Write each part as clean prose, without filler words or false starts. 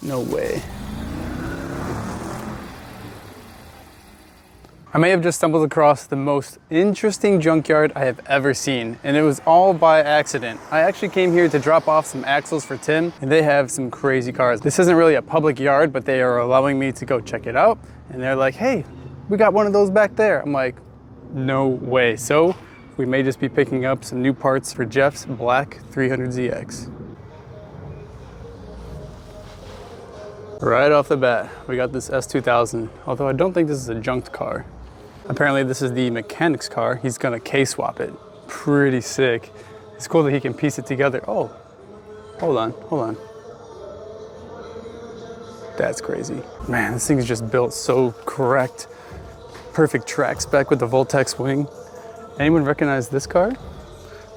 No way. I may have just stumbled across the most interesting junkyard I have ever seen, and it was all by accident. I actually came here to drop off some axles for Tim, and they have some crazy cars. This isn't really a public yard, but they are allowing me to go check it out, and they're like, hey, we got one of those back there. I'm like, no way. So we may just be picking up some new parts for Jeff's black 300ZX. Right off the bat, we got this S2000, although I don't think this is a junked car. Apparently this is the mechanic's car. He's gonna K-swap it. Pretty sick. It's cool that he can piece it together. Oh, hold on. That's crazy. Man, this thing is just built so correct. Perfect track spec with the Voltex wing. Anyone recognize this car?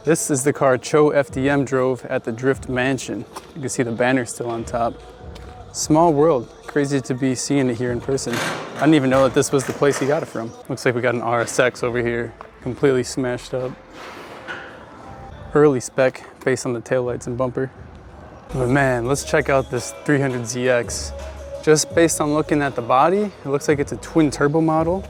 This is the car Cho FDM drove at the Drift Mansion. You can see the banner still on top. Small world. Crazy to be seeing it here in person. I didn't even know that this was the place he got it from. Looks like we got an RSX over here, completely smashed up. Early spec based on the taillights and bumper. But man, let's check out this 300ZX. Just based on looking at the body, it looks like it's a twin turbo model.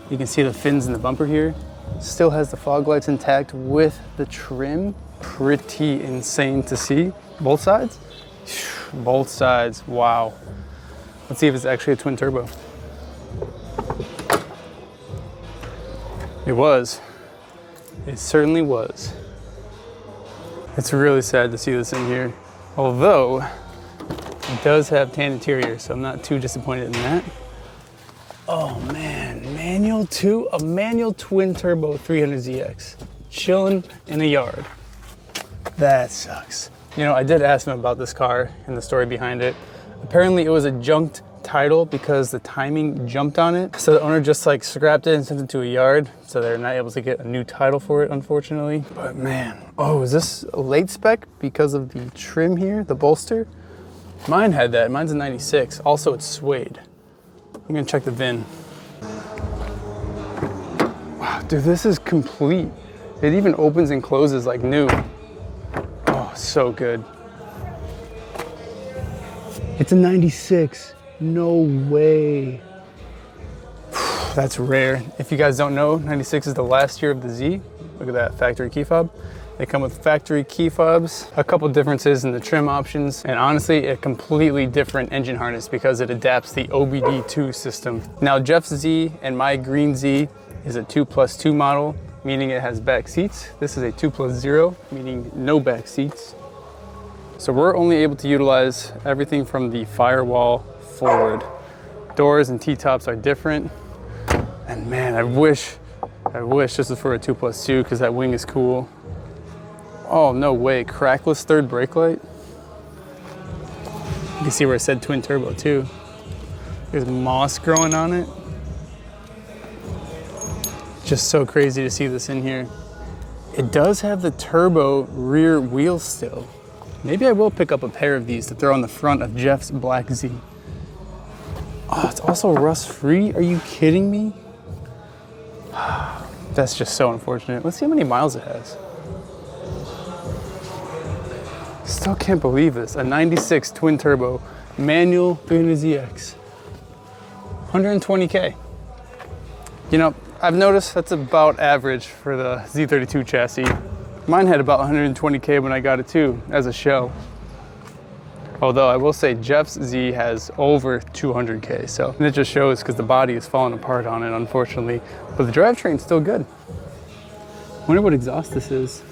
You can see the fins in the bumper here. Still has the fog lights intact with the trim. Pretty insane to see. Both sides? Both sides, wow. Let's see if it's actually a twin turbo. It was. It certainly was. It's really sad to see this in here. Although, it does have tan interior, so I'm not too disappointed in that. Oh man, manual too? A manual twin turbo 300ZX. Chilling in a yard. That sucks. You know, I did ask him about this car and the story behind it. Apparently it was a junked title because the timing jumped on it. So the owner just like scrapped it and sent it to a yard. So they're not able to get a new title for it, unfortunately. But man, oh, is this a late spec because of the trim here, the bolster? Mine had that, mine's a 96. Also it's suede. I'm gonna check the VIN. Wow, dude, this is complete. It even opens and closes like new. Oh, so good. It's a 96. No way. That's rare. If you guys don't know, 96 is the last year of the Z. Look at that factory key fob. They come with factory key fobs, a couple differences in the trim options, and honestly, a completely different engine harness because it adapts the OBD2 system. Now, Jeff's Z and my green Z is a 2+2 model, meaning it has back seats. This is a 2+0, meaning no back seats. So we're only able to utilize everything from the firewall forward. Doors and T-tops are different. And man, I wish this was for a 2+2 because that wing is cool. Oh, no way, crackless third brake light. You can see where it said twin turbo too. There's moss growing on it. Just so crazy to see this in here. It does have the turbo rear wheel still. Maybe I will pick up a pair of these to throw on the front of Jeff's black Z. Oh, it's also rust free. Are you kidding me? That's just so unfortunate. Let's see how many miles it has. Still can't believe this. A 96 twin turbo manual 300ZX. 120K. You know, I've noticed that's about average for the Z32 chassis. Mine had about 120K when I got it too, as a show. Although I will say Jeff's Z has over 200K, so and it just shows because the body is falling apart on it, unfortunately. But the drivetrain's still good. Wonder what exhaust this is.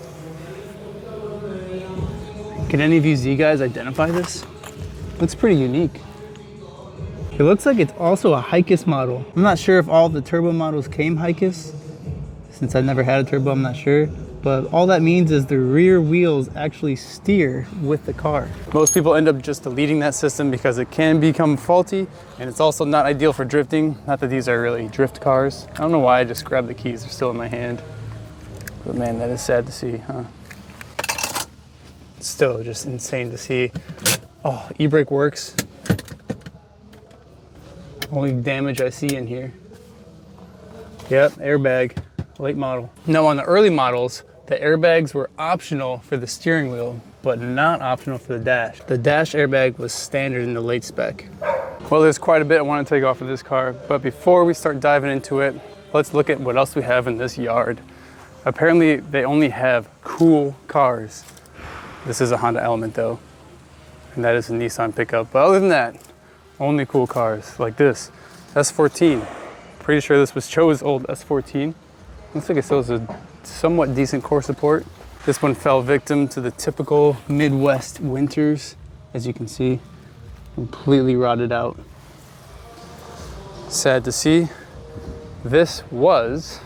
Can any of you Z guys identify this? Looks pretty unique. It looks like it's also a Hikis model. I'm not sure if all the turbo models came Hikis. Since I've never had a turbo, I'm not sure. But all that means is the rear wheels actually steer with the car. Most people end up just deleting that system because it can become faulty, and it's also not ideal for drifting. Not that these are really drift cars. I don't know why I just grabbed the keys, they're still in my hand. But man, that is sad to see, huh? Still just insane to see. Oh, e-brake works. Only damage I see in here. Yep, airbag, late model. Now on the early models, the airbags were optional for the steering wheel. but not optional for the dash. The dash airbag was standard in the late spec. Well, there's quite a bit I want to take off of this car, but before we start diving into it, let's look at what else we have in this yard. Apparently, they only have cool cars. This is a Honda Element though, and that is a Nissan pickup. But other than that, only cool cars like this S14. Pretty sure this was Cho's old S14. Looks like it still has a somewhat decent core support. This one fell victim to the typical Midwest winters, as you can see, completely rotted out. Sad to see. This was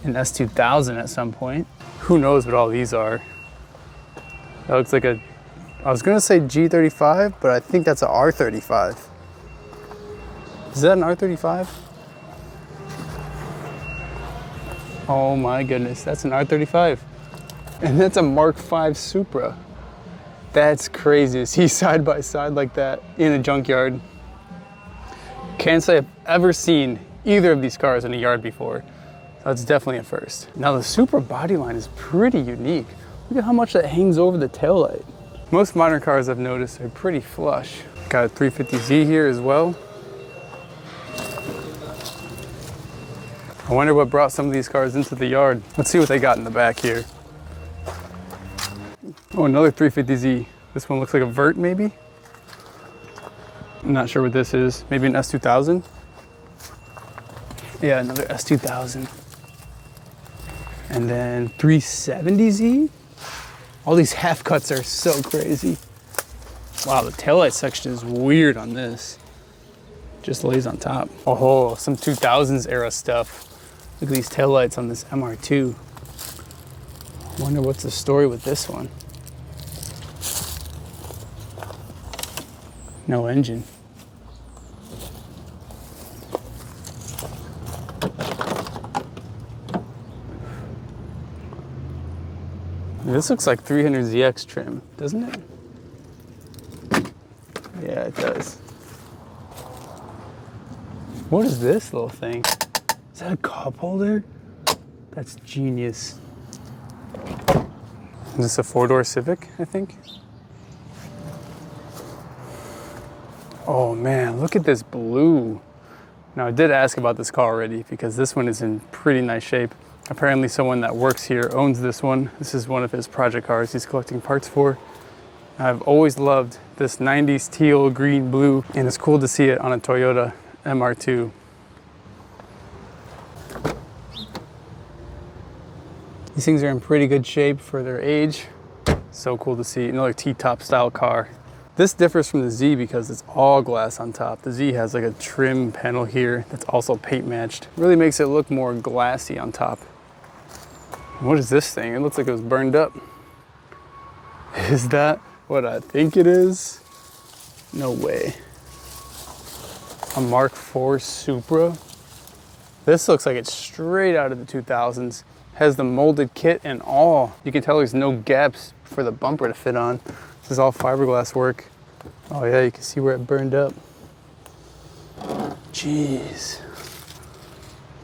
an S2000 at some point. Who knows what all these are? That looks like a, I was gonna say G35, but I think that's an R35. Is that an R35? Oh my goodness, that's an R35. And that's a Mark V Supra. That's crazy to see side by side like that in a junkyard. Can't say I've ever seen either of these cars in a yard before. That's definitely a first. Now the Supra body line is pretty unique. Look at how much that hangs over the taillight. Most modern cars I've noticed are pretty flush. Got a 350Z here as well. I wonder what brought some of these cars into the yard. Let's see what they got in the back here. Oh, another 350Z. This one looks like a Vert maybe? I'm not sure what this is. Maybe an S2000? Yeah, another S2000. And then 370Z? All these half cuts are so crazy. Wow, the taillight section is weird on this. Just lays on top. Oh, some 2000s era stuff. Look at these taillights on this MR2. I wonder what's the story with this one. No engine. This looks like 300ZX trim, doesn't it? Yeah, it does. What is this little thing? Is that a cup holder? That's genius. Is this a 4-door Civic, I think? Oh man, look at this blue. Now I did ask about this car already because this one is in pretty nice shape. Apparently someone that works here owns this one. This is one of his project cars he's collecting parts for. I've always loved this 90s teal, green, blue, and it's cool to see it on a Toyota MR2. These things are in pretty good shape for their age. So cool to see, another T-top style car. This differs from the Z because it's all glass on top. The Z has like a trim panel here that's also paint matched. Really makes it look more glassy on top. What is this thing? It looks like it was burned up. Is that what I think it is? No way. A Mark IV Supra. This looks like it's straight out of the 2000s. Has the molded kit and all. You can tell there's no gaps for the bumper to fit on. This is all fiberglass work. Oh yeah, you can see where it burned up. Jeez.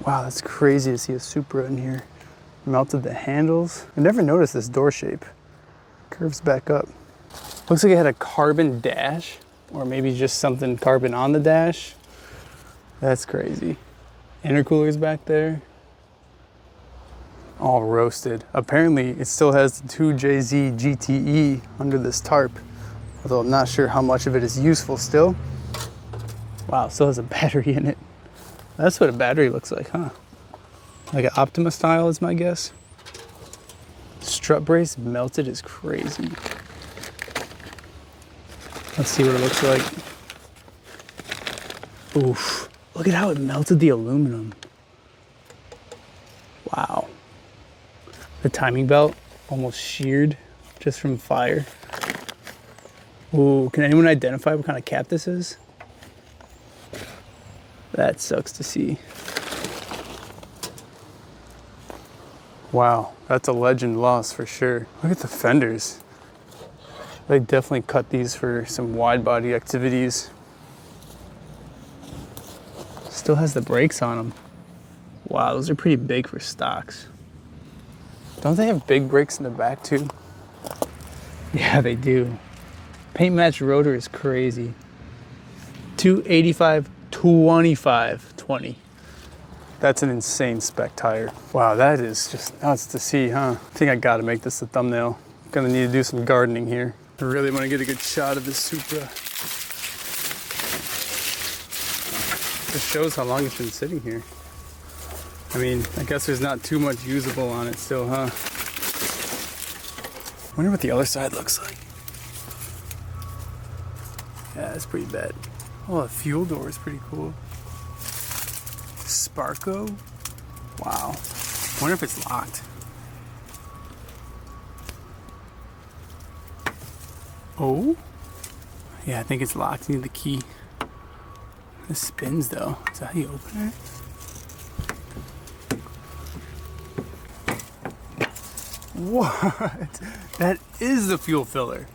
Wow, that's crazy to see a Supra in here. Melted the handles. I never noticed this door shape. Curves back up. Looks like it had a carbon dash, or maybe just something carbon on the dash. That's crazy. Intercooler's back there. All roasted. Apparently it still has the 2JZ GTE under this tarp, although I'm not sure how much of it is useful still. Wow, it still has a battery in it. That's what a battery looks like, huh? Like an Optima style is my guess. Strut brace melted is crazy. Let's see what it looks like. Oof, look at how it melted the aluminum. Wow. The timing belt almost sheared just from fire. Ooh, can anyone identify what kind of cap this is? That sucks to see. Wow, that's a legend loss for sure. Look at the fenders. They definitely cut these for some wide body activities. Still has the brakes on them. Wow, those are pretty big for stocks. Don't they have big brakes in the back too? Yeah, they do. Paint match rotor is crazy. 285, 25, 20. That's an insane spec tire. Wow, that is just nuts to see, huh? I think I gotta make this a thumbnail. Gonna need to do some gardening here. I really wanna get a good shot of this Supra. Just shows how long it's been sitting here. I mean, I guess there's not too much usable on it still, huh? Wonder what the other side looks like. Yeah, it's pretty bad. Oh, the fuel door is pretty cool. Sparko? Wow. Wonder if it's locked. Oh? Yeah, I think it's locked. You need the key. This spins though. Is that how you open it? What? That is the fuel filler.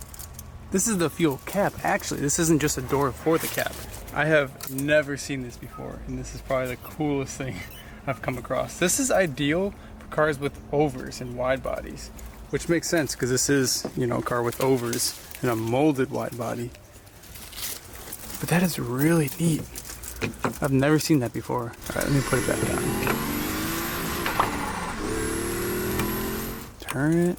This is the fuel cap. Actually, this isn't just a door for the cap. I have never seen this before, and this is probably the coolest thing I've come across. This is ideal for cars with overs and wide bodies, which makes sense because this is, you know, a car with overs and a molded wide body. But that is really neat. I've never seen that before. All right, let me put it back on. Turn it.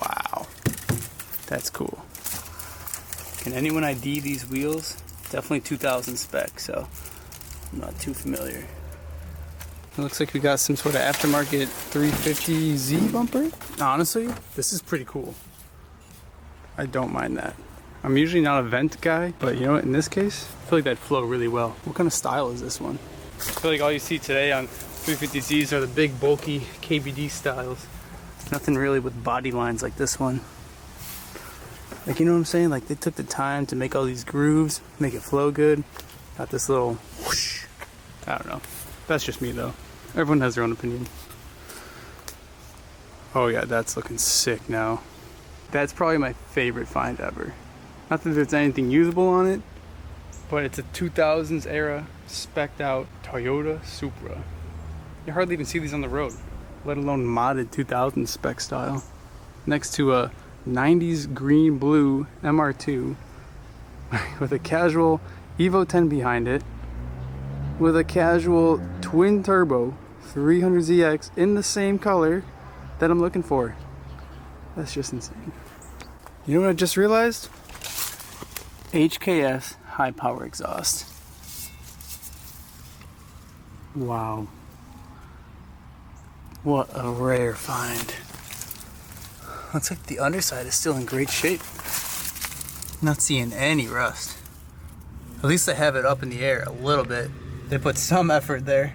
Wow, that's cool. Can anyone ID these wheels? Definitely 2000 spec, so I'm not too familiar. It looks like we got some sort of aftermarket 350Z bumper. Honestly, this is pretty cool. I don't mind that. I'm usually not a vent guy, but you know what, in this case, I feel like that'd flow really well. What kind of style is this one? I feel like all you see today on 350Zs are the big, bulky KBD styles. Nothing really with body lines like this one. Like, you know what I'm saying? Like, they took the time to make all these grooves, make it flow good. Got this little whoosh. I don't know. That's just me, though. Everyone has their own opinion. Oh yeah, that's looking sick now. That's probably my favorite find ever. Not that there's anything usable on it, but it's a 2000s era spec'd out Toyota Supra. You hardly even see these on the road, let alone modded 2000s spec style. Next to a 90s green blue MR2 with a casual Evo 10 behind it, with a casual twin turbo 300ZX in the same color that I'm looking for. That's just insane. You know what I just realized? HKS high power exhaust. Wow. What a rare find. Looks like the underside is still in great shape. Not seeing any rust. At least they have it up in the air a little bit. They put some effort there.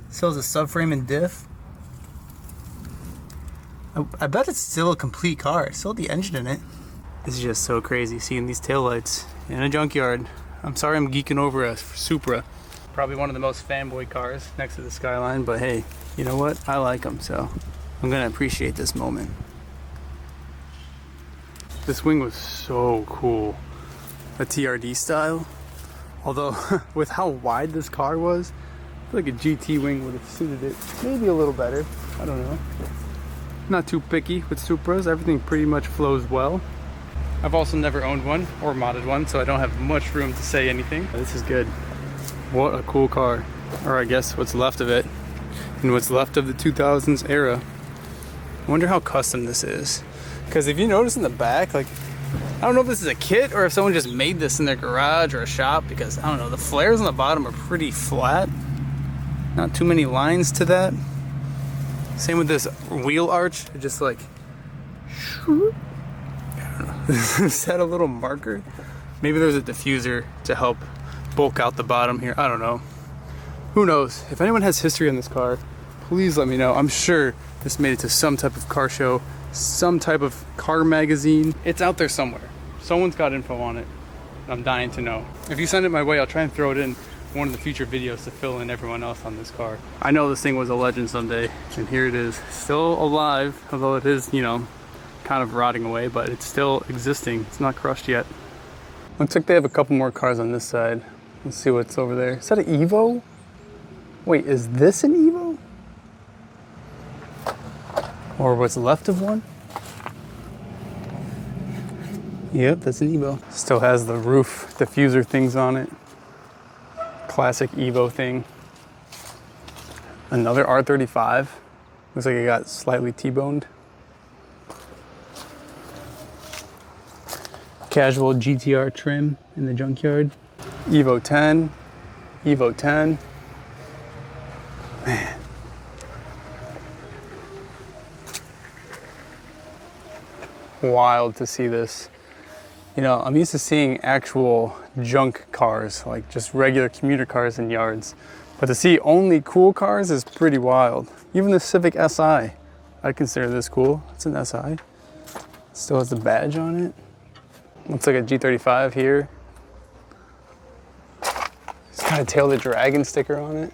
Still has a subframe and diff. I bet it's still a complete car. It's still the engine in it. This is just so crazy seeing these taillights in a junkyard. I'm sorry I'm geeking over a Supra. Probably one of the most fanboy cars next to the Skyline, but hey, you know what? I like them, so I'm gonna appreciate this moment. This wing was so cool. A TRD style. Although, with how wide this car was, I feel like a GT wing would have suited it maybe a little better. I don't know. Not too picky with Supras. Everything pretty much flows well. I've also never owned one or modded one, so I don't have much room to say anything. This is good. What a cool car. Or I guess what's left of it. And what's left of the 2000s era. I wonder how custom this is. Because if you notice in the back, like, I don't know if this is a kit or if someone just made this in their garage or a shop, because I don't know, the flares on the bottom are pretty flat. Not too many lines to that. Same with this wheel arch, it just like, I don't know. Is that a little marker? Maybe there's a diffuser to help bulk out the bottom here. I don't know. Who knows? If anyone has history on this car, please let me know. I'm sure this made it to some type of car show, some type of car magazine. It's out there somewhere. Someone's got info on it. I'm dying to know. If you send it my way, I'll try and throw it in one of the future videos to fill in everyone else on this car. I know this thing was a legend someday, and here it is. Still alive, although it is, you know, kind of rotting away, but it's still existing. It's not crushed yet. Looks like they have a couple more cars on this side. Let's see what's over there. Is that an Evo? Wait, is this an Evo? Or what's left of one. Yep, that's an Evo. Still has the roof diffuser things on it. Classic Evo thing. Another R35. Looks like it got slightly T-boned. Casual GTR trim in the junkyard. Evo 10. Evo 10. Man. Wild to see this. You know, I'm used to seeing actual junk cars, like just regular commuter cars in yards. But to see only cool cars is pretty wild. Even the Civic Si, I'd consider this cool. It's an Si. Still has the badge on it. Looks like a G35 here. It's got a Tail the Dragon sticker on it.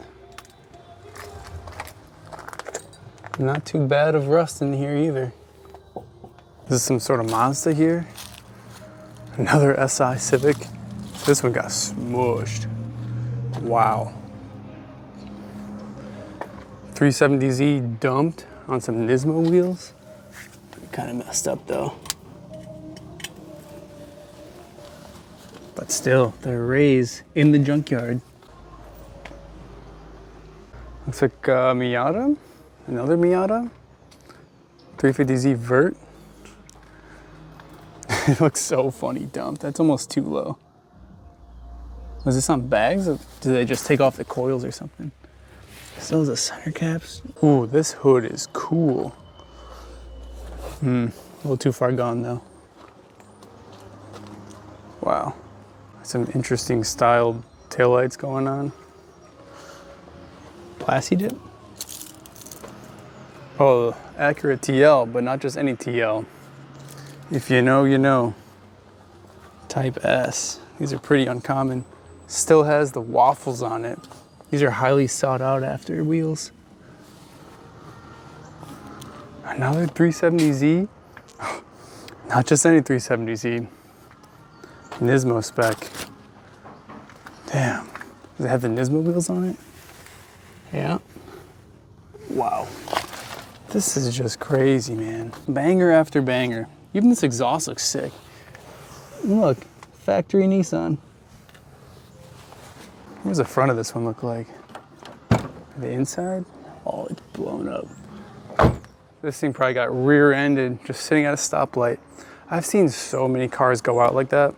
Not too bad of rust in here either. This is some sort of Mazda here. Another Si Civic. This one got smushed. Wow. 370Z dumped on some Nismo wheels. Kind of messed up though. But still, they're raised in the junkyard. Looks like Miata. Another Miata. 350Z Vert. It looks so funny dumped. That's almost too low. Was this on bags or did they just take off the coils or something? Still has the center caps. Ooh, this hood is cool. A little too far gone though. Wow. Some interesting styled taillights going on. Plasti dip? Oh, accurate TL, but not just any TL. If you know, you know. Type S. These are pretty uncommon. Still has the waffles on it. These are highly sought out after wheels. Another 370Z. Not just any 370Z. Nismo spec. Damn. Does it have the Nismo wheels on it? Yeah. Wow. This is just crazy, man. Banger after banger. Even this exhaust looks sick. Look, factory Nissan. What does the front of this one look like? The inside? Oh, it's blown up. This thing probably got rear-ended just sitting at a stoplight. I've seen so many cars go out like that.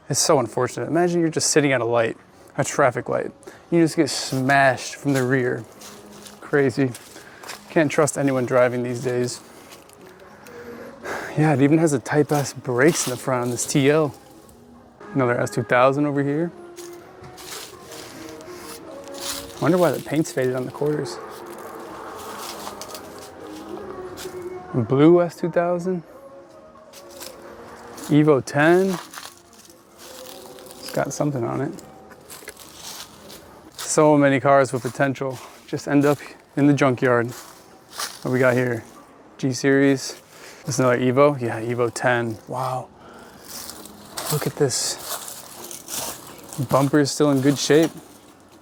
It's so unfortunate. Imagine you're just sitting at a light, a traffic light. You just get smashed from the rear. Crazy. Can't trust anyone driving these days. Yeah, it even has a Type S brakes in the front on this TL. Another S2000 over here. Wonder why the paint's faded on the quarters. Blue S2000. Evo 10. It's got something on it. So many cars with potential just end up in the junkyard. What we got here? G Series. This is another Evo. Yeah, Evo 10. Wow. Look at this. Bumper is still in good shape.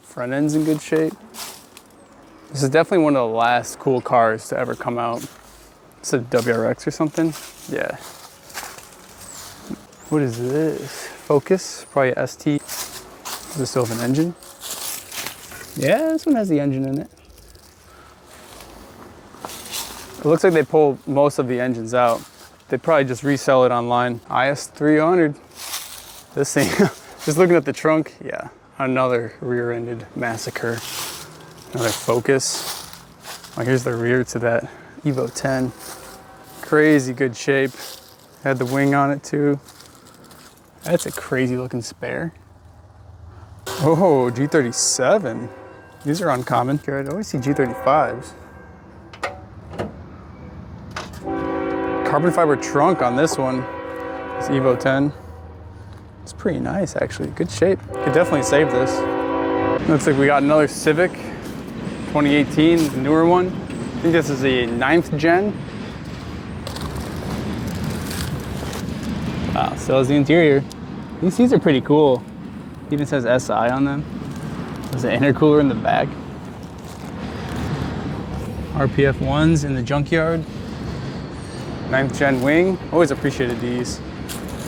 Front end's in good shape. This is definitely one of the last cool cars to ever come out. It's a WRX or something. Yeah. What is this? Focus, probably a ST. Does this still have an engine? Yeah, this one has the engine in it. It looks like they pulled most of the engines out. They probably just resell it online. IS300. This thing, just looking at the trunk, yeah, another rear-ended massacre. Another Focus. Oh, here's the rear to that Evo 10. Crazy good shape. Had the wing on it too. That's a crazy looking spare. Oh, G37. These are uncommon. I always see G35s. Carbon fiber trunk on this one. This Evo 10. It's pretty nice actually. Good shape. Could definitely save this. Looks like we got another Civic 2018, the newer one. I think this is the 9th gen. Wow, still has the interior. These seats are pretty cool. Even says SI on them. There's an intercooler in the back. RPF 1s in the junkyard. 9th gen wing. Always appreciated these.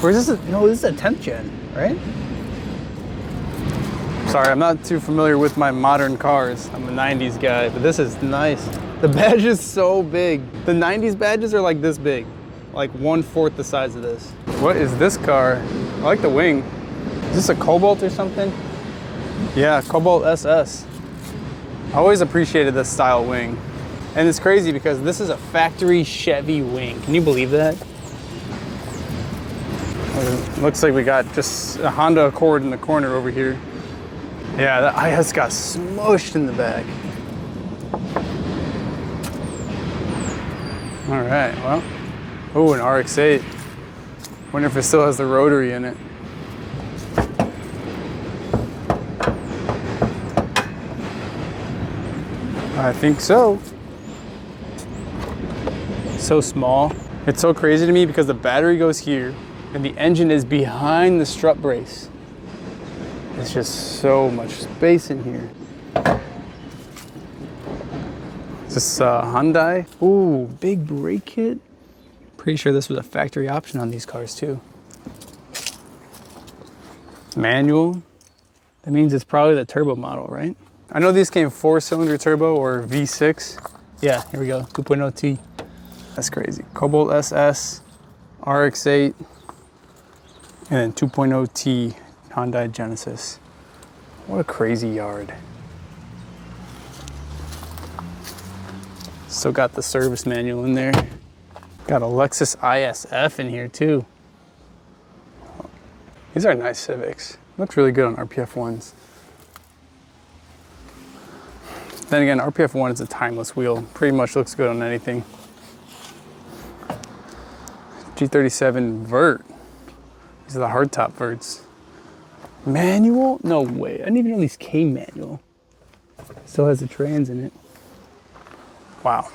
Or is this no, this is a 10th gen, right? Sorry, I'm not too familiar with my modern cars. I'm a 90s guy, but this is nice. The badge is so big. The 90s badges are like this big, like 1/4 the size of this. What is this car? I like the wing. Is this a Cobalt or something? Yeah, Cobalt SS. I always appreciated this style wing. And it's crazy because this is a factory Chevy wing. Can you believe that? Looks like we got just a Honda Accord in the corner over here. Yeah, the IS got smushed in the back. All right, well. Oh, an RX-8. Wonder if it still has the rotary in it. I think so. So small. It's so crazy to me because the battery goes here and the engine is behind the strut brace. It's just so much space in here. Is this Hyundai? Ooh, big brake kit. Pretty sure this was a factory option on these cars too. Manual. That means it's probably the turbo model, right? I know these came 4-cylinder turbo or V6. Yeah, here we go, 2.0T. That's crazy. Cobalt SS, RX-8, and then 2.0T Hyundai Genesis. What a crazy yard. Still got the service manual in there. Got a Lexus ISF in here too. These are nice Civics. Looks really good on RPF ones. Then again, RPF 1 is a timeless wheel. Pretty much looks good on anything. G37 vert. These are the hardtop verts. Manual? No way. I didn't even know these came manual. Still has the trans in it. Wow.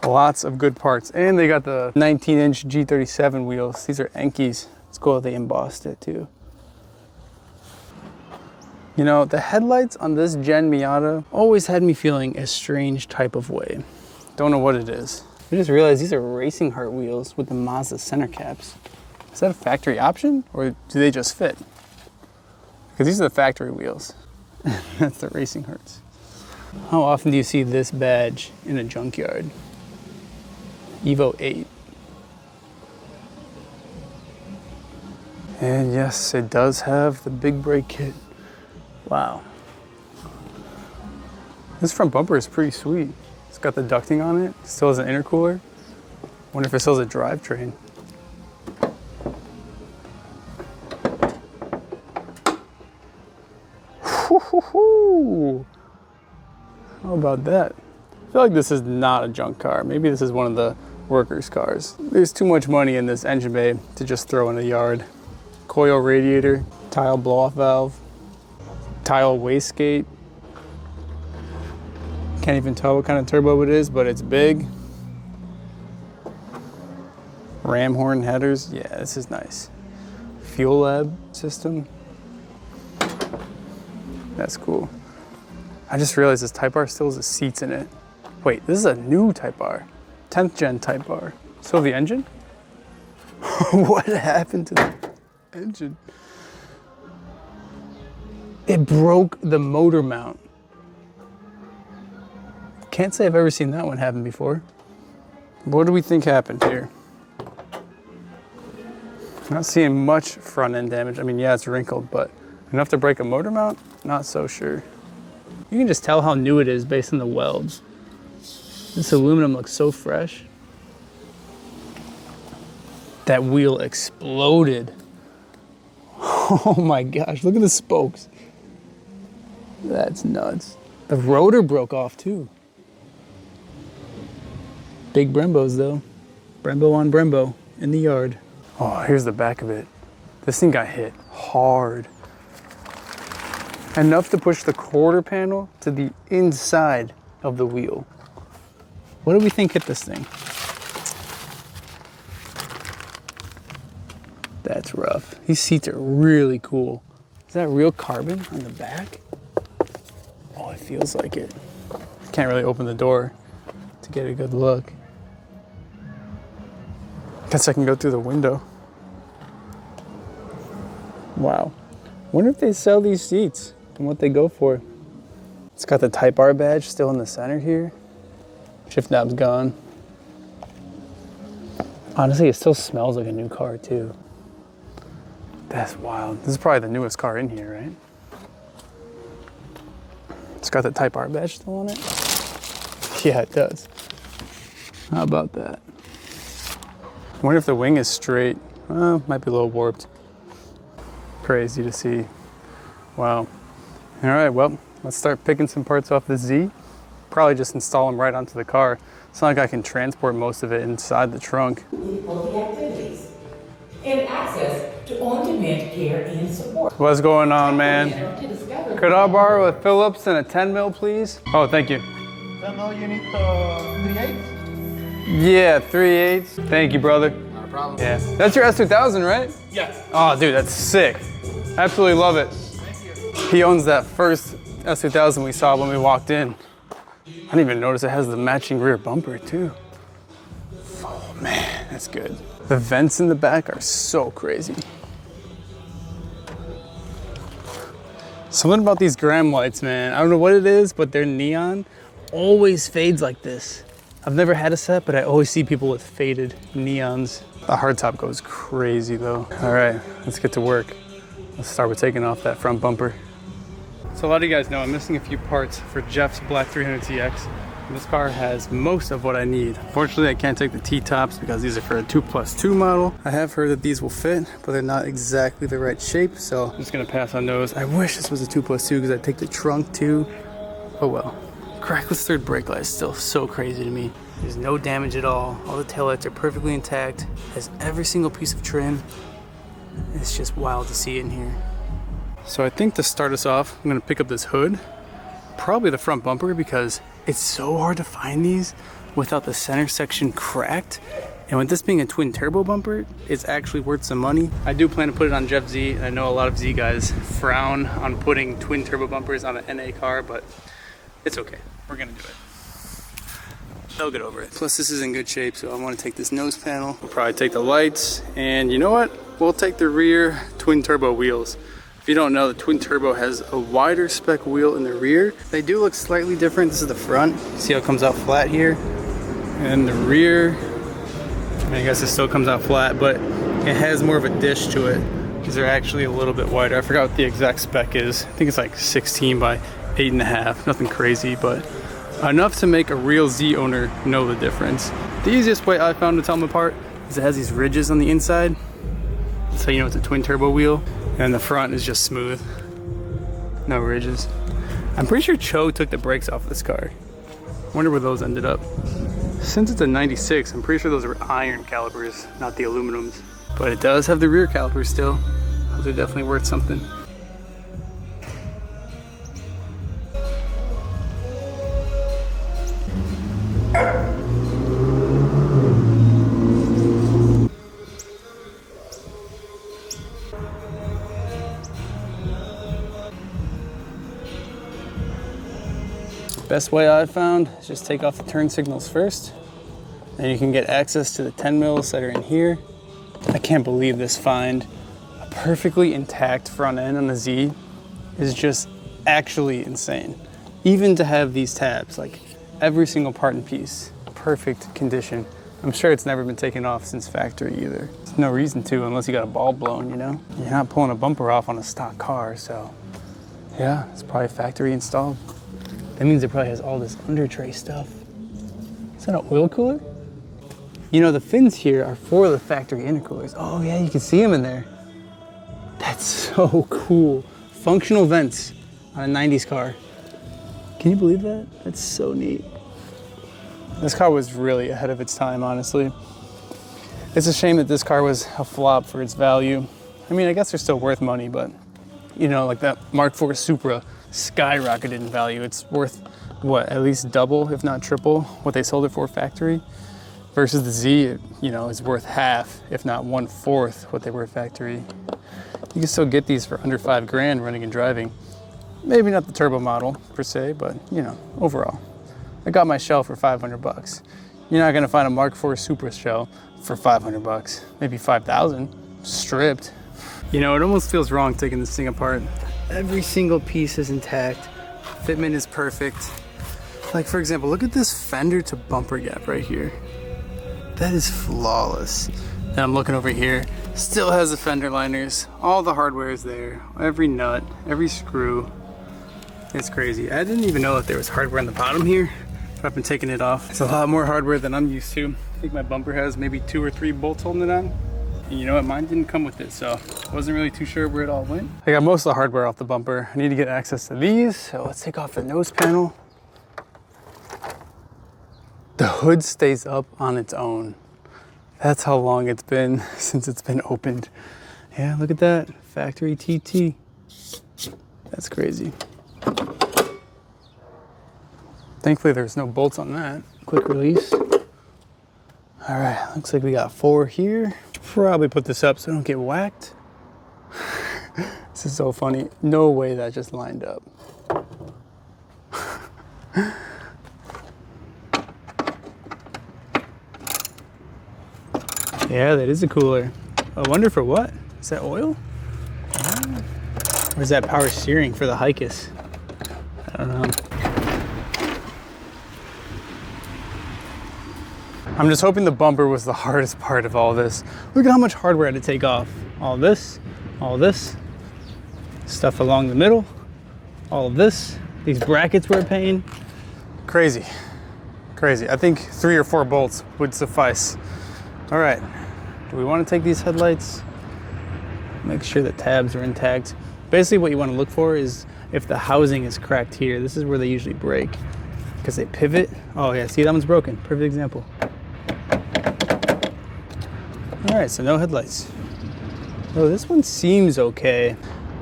Lots of good parts. And they got the 19-inch G37 wheels. These are Enkis. It's cool they embossed it too. You know, the headlights on this Gen Miata always had me feeling a strange type of way. Don't know what it is. I just realized these are Racing Heart wheels with the Mazda center caps. Is that a factory option or do they just fit? Because these are the factory wheels. That's the Racing Hearts. How often do you see this badge in a junkyard? Evo 8. And yes, it does have the big brake kit. Wow. This front bumper is pretty sweet. It's got the ducting on it. Still has an intercooler. Wonder if it still has a drivetrain. How about that? I feel like this is not a junk car. Maybe this is one of the workers' cars. There's too much money in this engine bay to just throw in a yard. Coil radiator, tile blow-off valve, tile wastegate. Can't even tell what kind of turbo it is, but it's big. Ram horn headers. Yeah, this is nice. Fuel lab system. That's cool. I just realized this Type R still has the seats in it. Wait, this is a new Type R. 10th gen Type R. Still the engine? What happened to the engine? It broke the motor mount. Can't say I've ever seen that one happen before. What do we think happened here? Not seeing much front end damage. I mean, yeah, it's wrinkled, but enough to break a motor mount? Not so sure. You can just tell how new it is based on the welds. This aluminum looks so fresh. That wheel exploded. Oh my gosh, look at the spokes. That's nuts. The rotor broke off too. Big Brembos though. Brembo on Brembo in the yard. Oh, here's the back of it. This thing got hit hard. Enough to push the quarter panel to the inside of the wheel. What do we think hit this thing? That's rough. These seats are really cool. Is that real carbon on the back? Oh, it feels like it. Can't really open the door to get a good look. Guess I can go through the window. Wow. Wonder if they sell these seats and what they go for. It's got the Type R badge still in the center here. Shift knob's gone. Honestly, it still smells like a new car too. That's wild. This is probably the newest car in here, right? It's got the Type R badge still on it. Yeah, it does. How about that? I wonder if the wing is straight. Might be a little warped. Crazy to see. Wow. All right, well, let's start picking some parts off the Z. Probably just install them right onto the car. It's not like I can transport most of it inside the trunk. All the activities and access to on-demand care and support. What's going on, man? Could I borrow a Phillips and a 10 mil, please? Oh, thank you. 10 mil, you need 3/8? Yeah, 3/8. Thank you, brother. Not a problem. Yeah. That's your S2000, right? Yes. Oh, dude, that's sick. Absolutely love it. Thank you. He owns that first S2000 we saw when we walked in. I didn't even notice it has the matching rear bumper too. Oh man, that's good. The vents in the back are so crazy. Something about these gram lights, man. I don't know what it is, but their neon always fades like this. I've never had a set, but I always see people with faded neons. The hardtop goes crazy though. All right, let's get to work. Let's start with taking off that front bumper. So a lot of you guys know I'm missing a few parts for Jeff's Black 300TX. This car has most of what I need. Unfortunately, I can't take the T-tops because these are for a 2+2 model. I have heard that these will fit, but they're not exactly the right shape, so I'm just gonna pass on those. I wish this was a 2+2 because I'd take the trunk too. Oh well. Crackless third brake light is still so crazy to me. There's no damage at all. All the taillights are perfectly intact. Has every single piece of trim. It's just wild to see it in here. So I think to start us off, I'm gonna pick up this hood, probably the front bumper because it's so hard to find these without the center section cracked. And with this being a twin turbo bumper, it's actually worth some money. I do plan to put it on Jeff Z. I know a lot of Z guys frown on putting twin turbo bumpers on an NA car, but it's okay, we're gonna do it. They'll get over it. Plus this is in good shape, so I wanna take this nose panel. We'll probably take the lights, and you know what? We'll take the rear twin turbo wheels. If you don't know, the twin turbo has a wider spec wheel in the rear. They do look slightly different. This is the front. See how it comes out flat here? And the rear, I guess it still comes out flat, but it has more of a dish to it. These are actually a little bit wider. I forgot what the exact spec is. I think it's like 16 by 8.5. Nothing crazy, but enough to make a real Z owner know the difference. The easiest way I found to tell them apart is it has these ridges on the inside. So you know it's a twin turbo wheel. And the front is just smooth. No ridges. I'm pretty sure Cho took the brakes off this car. Wonder where those ended up. Since it's a 96, I'm pretty sure those are iron calipers, not the aluminums. But it does have the rear calipers still. Those are definitely worth something. Best way I've found is just take off the turn signals first, and you can get access to the 10 mils that are in here. I can't believe this find. A perfectly intact front end on the Z is just actually insane. Even to have these tabs, like every single part and piece, perfect condition. I'm sure it's never been taken off since factory either. There's no reason to unless you got a bulb blown, you know? You're not pulling a bumper off on a stock car, so yeah, it's probably factory installed. That means it probably has all this under tray stuff. Is that an oil cooler? You know, the fins here are for the factory intercoolers. Oh yeah, you can see them in there. That's so cool. Functional vents on a 90s car. Can you believe that? That's so neat. This car was really ahead of its time, honestly. It's a shame that this car was a flop for its value. I mean, I guess they're still worth money, but you know, like that Mark IV Supra skyrocketed in value. It's worth, what, at least double, if not triple, what they sold it for factory. Versus the Z, it, you know, is worth half, if not 1/4 what they were factory. You can still get these for under $5,000 running and driving. Maybe not the turbo model per se, but you know, overall. I got my shell for 500 bucks. You're not gonna find a Mark IV Supra shell for 500 bucks, maybe 5,000, stripped. You know, it almost feels wrong taking this thing apart. Every single piece is intact. Fitment is perfect. Like for example, look at this fender to bumper gap right here. That is flawless. And I'm looking over here, still has the fender liners. All the hardware is there. Every nut, every screw. It's crazy. I didn't even know that there was hardware on the bottom here. I've been taking it off. It's a lot more hardware than I'm used to. I think my bumper has maybe 2 or 3 bolts holding it on. And you know what, mine didn't come with it, so wasn't really too sure where it all went. I got most of the hardware off the bumper. I need to get access to these, so let's take off the nose panel. The hood stays up on its own. That's how long it's been since it's been opened. Yeah, look at that, factory TT. That's crazy. Thankfully there's no bolts on that. Quick release. All right, looks like we got 4 here. Probably put this up so I don't get whacked. This is so funny. No way that just lined up. Yeah, that is a cooler. I wonder for what? Is that oil? Or is that power steering for the Hikes? I don't know. I'm just hoping the bumper was the hardest part of all this. Look at how much hardware I had to take off. All this, stuff along the middle, all of this. These brackets were a pain. Crazy, crazy. I think 3 or 4 bolts would suffice. All right, do we want to take these headlights? Make sure the tabs are intact. Basically what you want to look for is if the housing is cracked here. This is where they usually break because they pivot. Oh yeah, see that one's broken. Perfect example. All right, so no headlights. Oh, this one seems okay,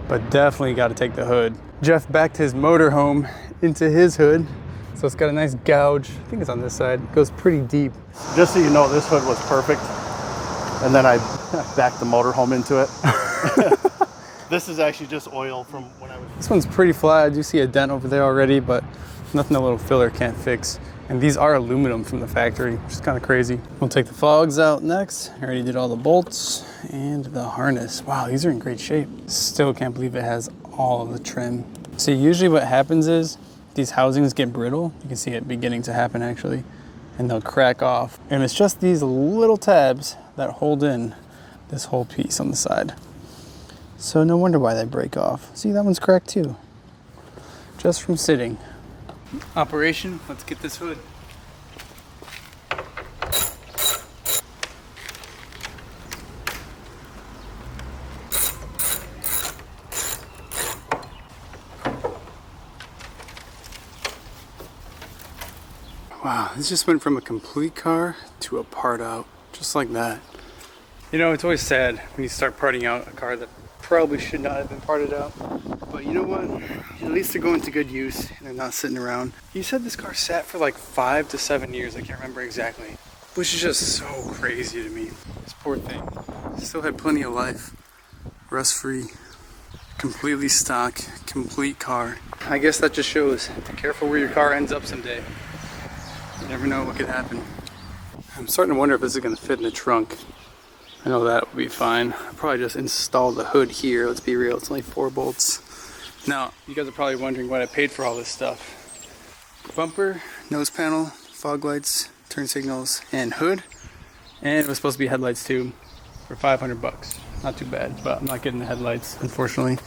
but definitely got to take the hood. Jeff backed his motorhome into his hood, so it's got a nice gouge. I think it's on this side. It goes pretty deep. Just so you know, this hood was perfect, and then I backed the motorhome into it. This is actually just oil from when I was... This one's pretty flat. I do see a dent over there already, but nothing a little filler can't fix. And these are aluminum from the factory, which is kind of crazy. We'll take the fogs out next. I already did all the bolts and the harness. Wow, these are in great shape. Still can't believe it has all of the trim. See, usually what happens is these housings get brittle. You can see it beginning to happen actually, and they'll crack off. And it's just these little tabs that hold in this whole piece on the side. So no wonder why they break off. See, that one's cracked too, just from sitting. Operation, let's get this hood. Wow, this just went from a complete car to a part out, just like that. You know, it's always sad when you start parting out a car that probably should not have been parted out. But you know what? At least they're going to good use and they're not sitting around. You said this car sat for like 5 to 7 years. I can't remember exactly. Which is just so crazy to me. This poor thing. Still had plenty of life. Rust free. Completely stock. Complete car. I guess that just shows. Be careful where your car ends up someday. You never know what could happen. I'm starting to wonder if this is going to fit in the trunk. I know that would be fine. I'll probably just install the hood here. Let's be real, it's only 4 bolts. Now, you guys are probably wondering what I paid for all this stuff. Bumper, nose panel, fog lights, turn signals, and hood. And it was supposed to be headlights too, for 500 bucks. Not too bad, but I'm not getting the headlights, unfortunately.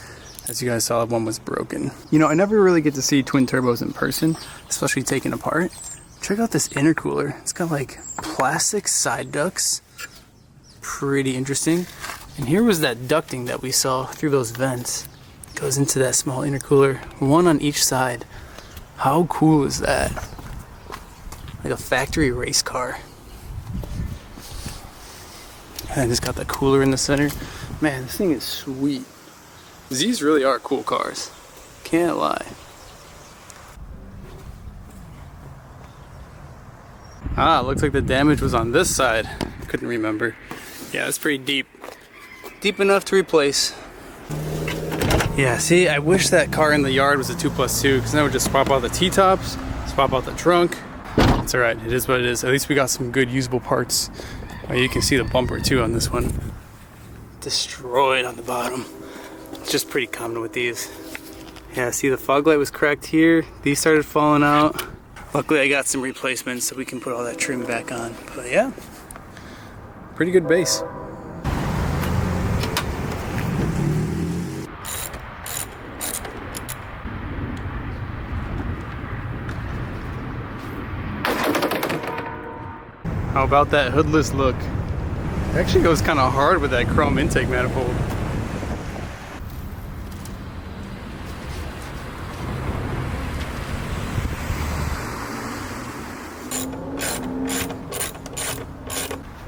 As you guys saw, one was broken. You know, I never really get to see twin turbos in person, especially taken apart. Check out this intercooler. It's got like plastic side ducts. Pretty interesting. And here was that ducting that we saw through those vents. It goes into that small intercooler, one on each side. How cool is that? Like a factory race car. And it's got the cooler in the center. Man, this thing is sweet. These really are cool cars. Can't lie. Ah, looks like the damage was on this side. Couldn't remember. Yeah, it's pretty deep. Deep enough to replace. Yeah, see, I wish that car in the yard was a 2+2 because then I would just swap out the T-tops, swap out the trunk, It's all right, it is what it is. At least we got some good usable parts. You can see the bumper too on this one. Destroyed on the bottom. It's just pretty common with these. Yeah, see the fog light was cracked here. These started falling out. Luckily I got some replacements so we can put all that trim back on. But yeah, pretty good base. How about that hoodless look? It actually goes kind of hard with that chrome intake manifold.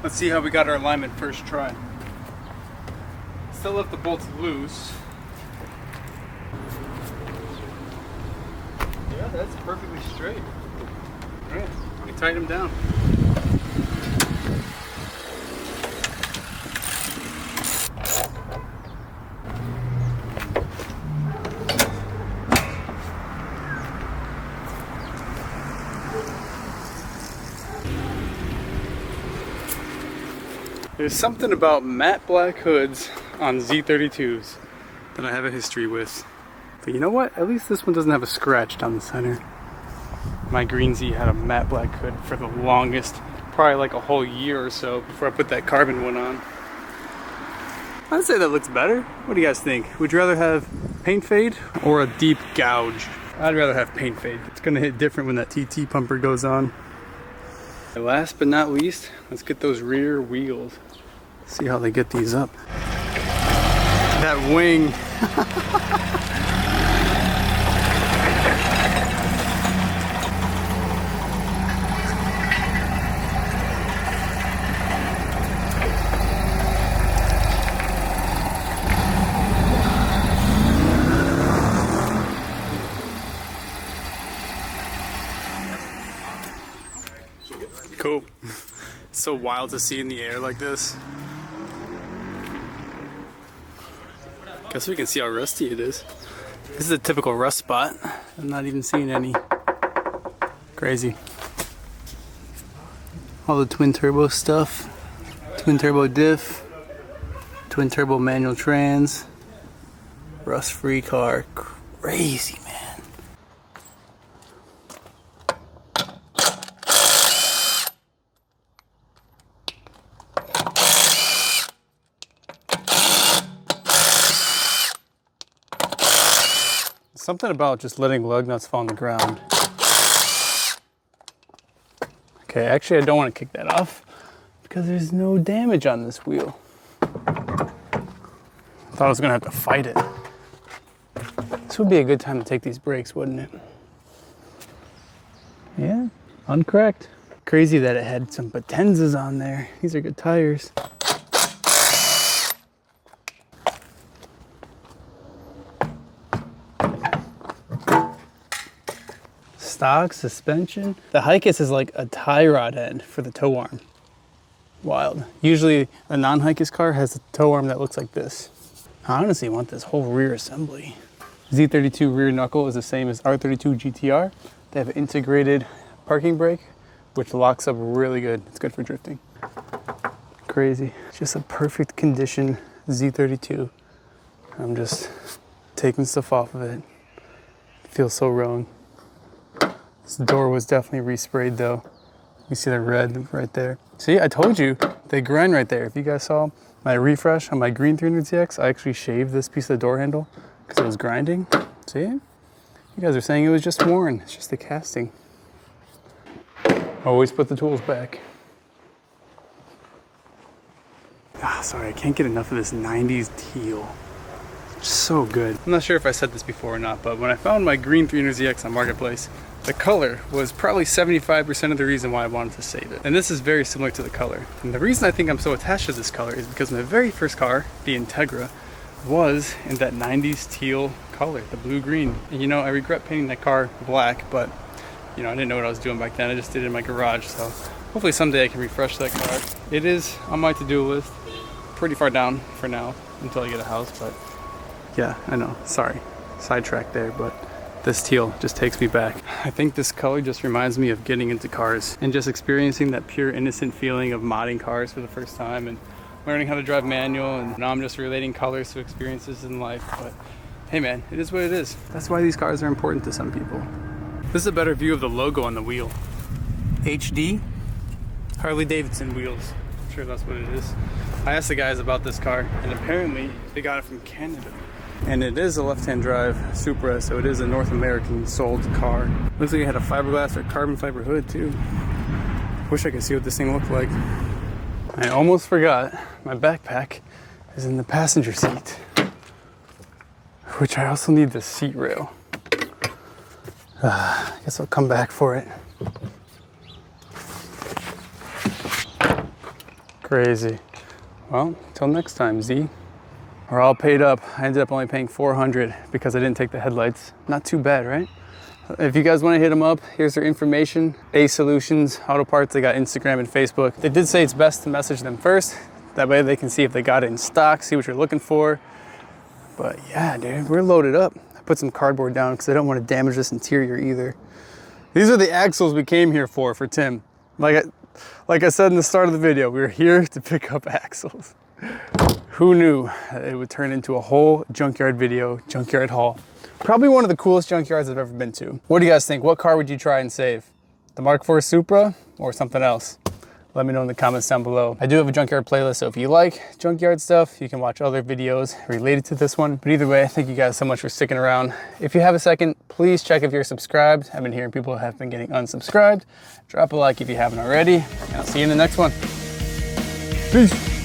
Let's see how we got our alignment first try. Still left the bolts loose. Yeah, that's perfectly straight. All right, we tighten them down. There's something about matte black hoods on Z32s that I have a history with. But you know what? At least this one doesn't have a scratch down the center. My green Z had a matte black hood for the longest, probably like a whole year or so before I put that carbon one on. I'd say that looks better. What do you guys think? Would you rather have paint fade or a deep gouge? I'd rather have paint fade. It's gonna hit different when that TT pumper goes on. And last but not least, let's get those rear wheels. See how they get these up. That wing. Cool. It's so wild to see in the air like this. Guess we can see how rusty it is. This is a typical rust spot. I'm not even seeing any. Crazy. All the twin turbo stuff. Twin turbo diff. Twin turbo manual trans. Rust free car. Crazy, man. Something about just letting lug nuts fall on the ground. Okay, actually I don't want to kick that off because there's no damage on this wheel. I thought I was gonna have to fight it. This would be a good time to take these brakes, wouldn't it? Yeah, uncracked. Crazy that it had some Potenzas on there. These are good tires. Stock suspension. The Hikis is like a tie rod end for the tow arm. Wild. Usually a non-Hikis car has a tow arm that looks like this. I honestly want this whole rear assembly. Z32 rear knuckle is the same as R32 GTR. They have an integrated parking brake, which locks up really good. It's good for drifting. Crazy. Just a perfect condition Z32. I'm just taking stuff off of it. It feels so wrong. This door was definitely resprayed though. You see the red right there. See, I told you, they grind right there. If you guys saw my refresh on my green 300ZX, I actually shaved this piece of the door handle because it was grinding. See? You guys are saying it was just worn. It's just the casting. Always put the tools back. Ah, sorry, I can't get enough of this 90s teal. It's so good. I'm not sure if I said this before or not, but when I found my green 300ZX on Marketplace, the color was probably 75% of the reason why I wanted to save it. And this is very similar to the color. And the reason I think I'm so attached to this color is because my very first car, the Integra, was in that 90s teal color, the blue-green. And you know, I regret painting that car black, but you know, I didn't know what I was doing back then. I just did it in my garage, so hopefully someday I can refresh that car. It is on my to-do list, pretty far down for now, until I get a house, but yeah, I know, sorry, sidetracked there, but This teal just takes me back. I think this color just reminds me of getting into cars and just experiencing that pure innocent feeling of modding cars for the first time and learning how to drive manual. And now I'm just relating colors to experiences in life. But hey man, it is what it is. That's why these cars are important to some people. This is a better view of the logo on the wheel. HD Harley Davidson wheels. I'm sure that's what it is. I asked the guys about this car and apparently they got it from Canada. And it is a left-hand drive Supra, so it is a North American sold car. Looks like it had a fiberglass or carbon fiber hood too. Wish I could see what this thing looked like. I almost forgot my backpack is in the passenger seat, which I also need the seat rail. I guess I'll come back for it. Crazy. Well, till next time, Z. We're all paid up. I ended up only paying $400 because I didn't take the headlights. Not too bad, right? If you guys want to hit them up, here's their information. A Solutions Auto Parts. They got Instagram and Facebook. They did say it's best to message them first. That way they can see if they got it in stock, see what you're looking for. But yeah, dude, we're loaded up. I put some cardboard down because I don't want to damage this interior either. These are the axles we came here for Tim. Like I said in the start of the video, we were here to pick up axles. Who knew it would turn into a whole junkyard video, junkyard haul. Probably one of the coolest junkyards I've ever been to. What do you guys think? What car would you try and save? The Mark IV Supra or something else? Let me know in the comments down below. I do have a junkyard playlist, so if you like junkyard stuff, you can watch other videos related to this one. But either way, thank you guys so much for sticking around. If you have a second, please check if you're subscribed. I've been hearing people have been getting unsubscribed. Drop a like if you haven't already, and I'll see you in the next one. Peace.